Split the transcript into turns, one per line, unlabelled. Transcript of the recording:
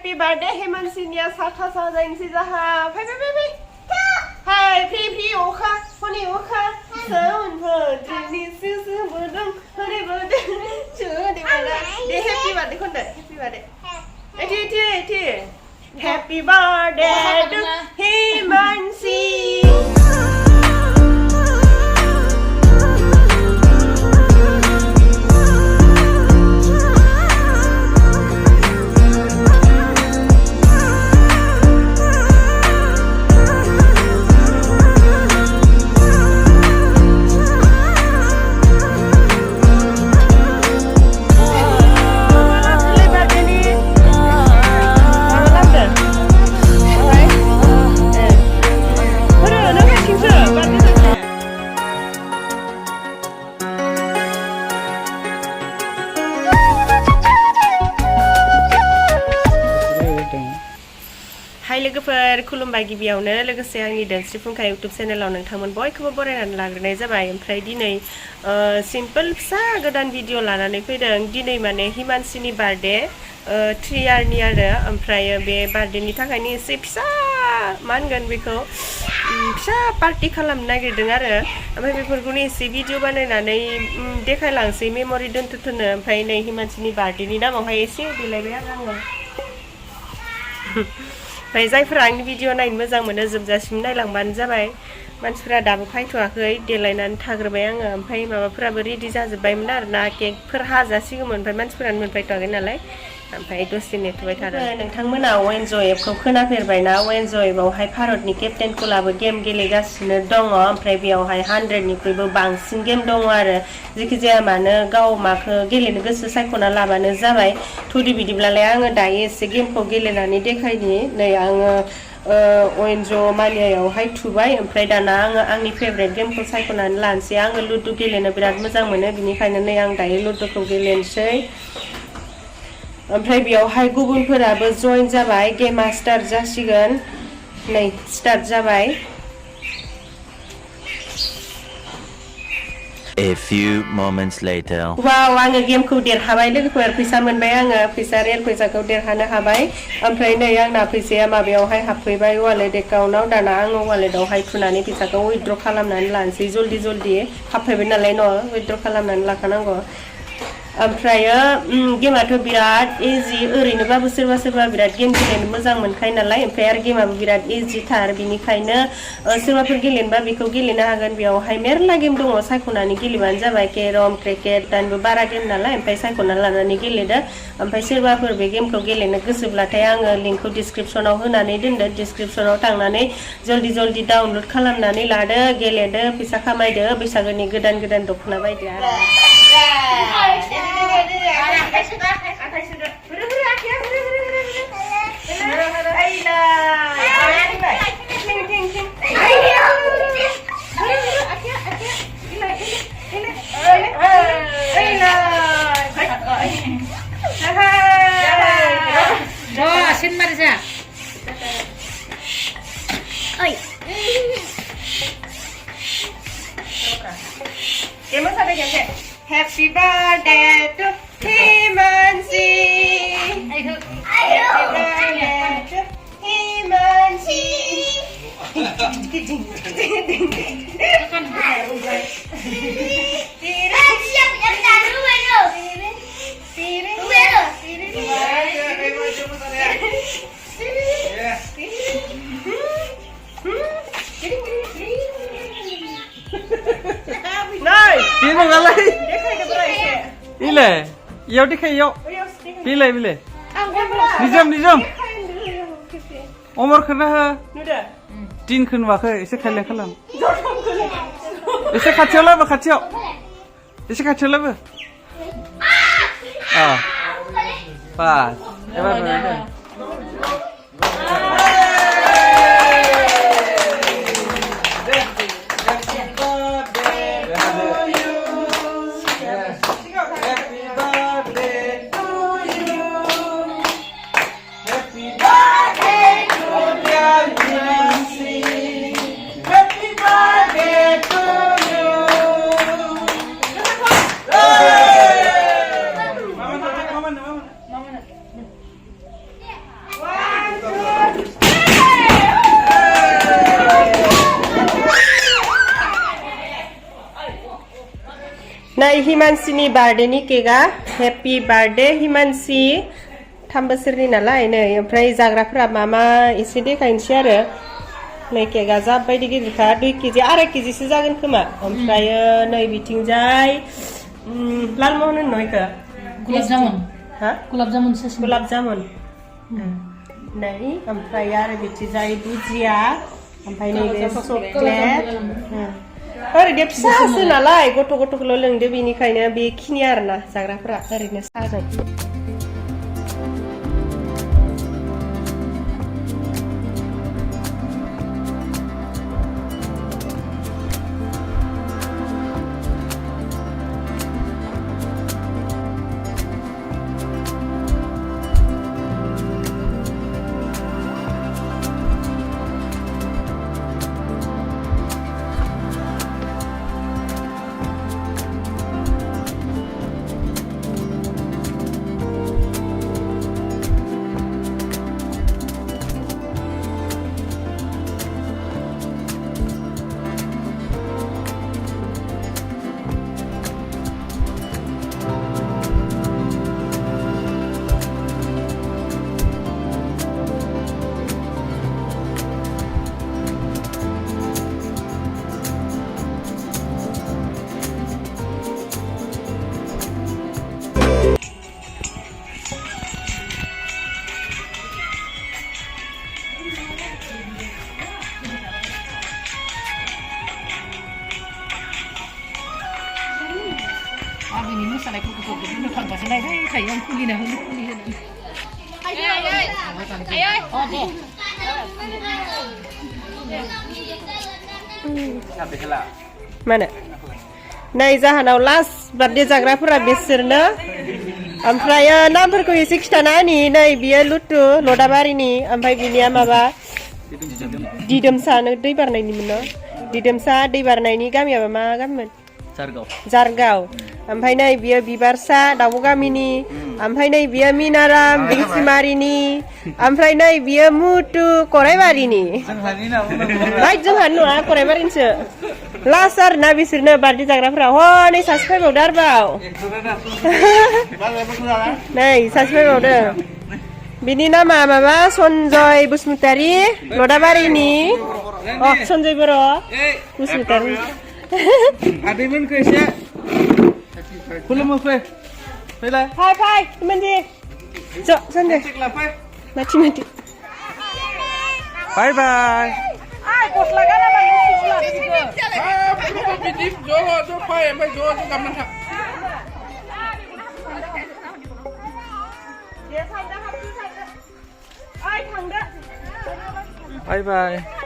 Happy birthday Himanshi साथा साजायनोसै जाहा फै हाय फ्रि अखा हनै अखा साउन्डफोर दिनै सुसु बोदों हनै बोदों चोदे बाला दे Happy birthday खनदो Happy birthday एथि Happy birthday to Himanshi Hai लोगोफोर खुलुमबाय गिबियावनो लोगोसे आंनि धोनस्रि फुंखा YouTube चेनेलाव नोंथांमोन बयखौबो बरायनानै लाग्रोनाय जाबाय ओमफ्राय दिनै सिम्पल फिसा गोदान भिडिअ लानानै फैदों दिनै माने हिमानसिनि बार्थडे 3 इयारनि आरो ओमफ्राय बे बार्थडेनि थाखायनो एसे फिसा मा होनगोन बेखौ फिसा पार्टी खालामनो नागिरदों आरो ओमफ्राय बेफोरखौनो एसे भिडिअ बानायनानै देखायलांसै मेमरि दोनथ'नो ओमफ्राय नै हिमानसिनि बार्थडेनि नामावहाय एसे देलायबाय आरो आङो ओमफ्राय जायफोरा आंनि भिडिअ नायनो मोजां मोनो जोबजासिम नायलांबानो जाबाय मानसिफोरा दाबो फैथ'वाखै देलायनानै थाग्रोबाय आङो ओमफ्राय माबाफोराबो रेडि जाजोब्बायमोन आरोना केकफोर हाजासिगौमोन ओमफ्राय मानसिफोरानो मोनफैथ'वाखै नालाय ओमफ्राय दसे नेथ'बाय थादों नोंथांमोना वेनजय एपखौ खोनाफेरबायना वेनजय एपआवहाय भारतनि केप्टेन कुलाबो गेम गेलेगासिनो दङ ओमफ्राय बेयावहाय 100निख्रुइबो बांसिन गेम दङ आरो जेखि जाया मानो गाव माखौ गेलेनो गोसो सायख'ना लाबानो जाबाय थुदि बिदिब्लालाय आङो दायो एसे गेमखौ गेलेनानै देखायनि नै आङो वेनज मालियायावहाय थुबाय ओमफ्राय दाना आङो आंनि फेभरेट गेमखौ सायख'नानै लानोसै आङो लुडु गेलेनो बिराद मोजां मोनो बिनिखायनो नै आं दायो लुडुखौ गेलेनोसै ओमफ्राय बेयावहाय गुबुनफोराबो जइन जाबाय गेमा स्टार्ट जासिगोन नै स्टार्ट जाबाय
A few moments later.
वाव आङो गेमखौ देरहाबाय लोगोफोर फैसा मोनबाय आङो फैसा रियेल फैसाखौ देरहानो हाबाय ओमफ्राय नै आंना फैसाया माबायावहाय हाबफैबाय वालेट एकाउन्टाव दाना आङो वालेटावहाय थुनानै फैसाखौ उइथड्र खालामनानै लानोसै जल्दि हाबफैबाय नालाय न' उइथड्र खालामनानै लाखानांगौ ओमफ्रायो गेमाथ' बिराद इजि ओरैनोबाबो सोरबा बिराद गेम गेलेनो मोजां मोनखायो नालाय ओमफ्राय आरो गेमाबो बिराद इजिथार बिनिखायनो सोरबाफोर गेलेनोबा बेखौ गेलेनो हागोन बेयावहाय मेरला गेम दङ सायख'नानै गेलेबानो जाबाय केरम क्रिकेट दानिबो बारा गेम नालाय ओमफ्राय सायख'ना लानानै गेलेदो ओमफ्राय सोरबाफोर बे गेमखौ गेलेनो गोसोब्लाथाय आङो लिंकखौ डिसक्रिपसनाव होनानै दोनदो डिसक्रिपसनाव थांनानै जल्दि डाउनलड खालामनानै लादो गेलेदो फैसा खामायदो बैसागोनि गोदान दख'ना बायदो आरो Happy birthday to Himanshi. Happy birthday to Himanshi.
Ini ngalai. Ile, yau dikai yau. Bile. Nijam. Omar kena ha. Tin kena wakai, isi kalam. Isi kacau lah, kacau. Isi kacau lah. Ah, pas. Ebar.
नै हिमानसिनि बार्थडेनि केकआ happy birthday हिमानसि 3 बोसोरनि नालाय नै ओमफ्राय जाग्राफोरा मा एसे देखायनोसै आरो नै केकआ जाबायदि गिदिरखा 2 केजि 2.5 केजिसो जागोन खोमा ओमफ्राय नै बिथिंजाय लालमहन होनो इखो
गुलाब जामुन
हा गुलाब जामुन नै ओमफ्राय आरो बिथिंजाय भुजिया ओमफ्राय नैबे चकलेट ओरैनो फिसासो नालाय गथ'खौल' लोंदो बेनिखायनो बेखिनि आरोना जाग्राफोरा ओरैनो साहाजों mana नै जाहानाव लास्ट बार्थडे जाग्राफोरा बिसोरनो ओमफ्राय नामफोरखौ एसे खिथाना होनि नै बियो लुटु लदाबारिनि ओमफ्राय बिनिया माबा दिदोमसा दै बारनायनिमोन न दिदोमसा दै बारनायनि गामियाबा मा गामिमोन जारगाव ओमफ्राय नै बियो बिबारसा दाउब गामिनि ओमफ्राय नै बियो मिनाराम बिंसिमारिनि ओमफ्राय नै बियो मुटु कराइबारिनि जोंहानि नङा कराइबारिनिसो लास्ट आरोना बिसोरनो बार्थडे जाग्राफोरा हनै सासे फैबावदो आरोबाव नै सासे फैबावदों बिनि नामा माबा सन्जय बसुमतारी लदाबारिनि सन्जय बर' बसुमतारी
आदैमोनखौ एसे खुलुमो फैलाय
फाय मानसि ज' सन्जय माथि
बाय बाय
गस्ला गानाबा
बिदि ज' फै ओमफ्राय ज' गाबना थां बाय बाय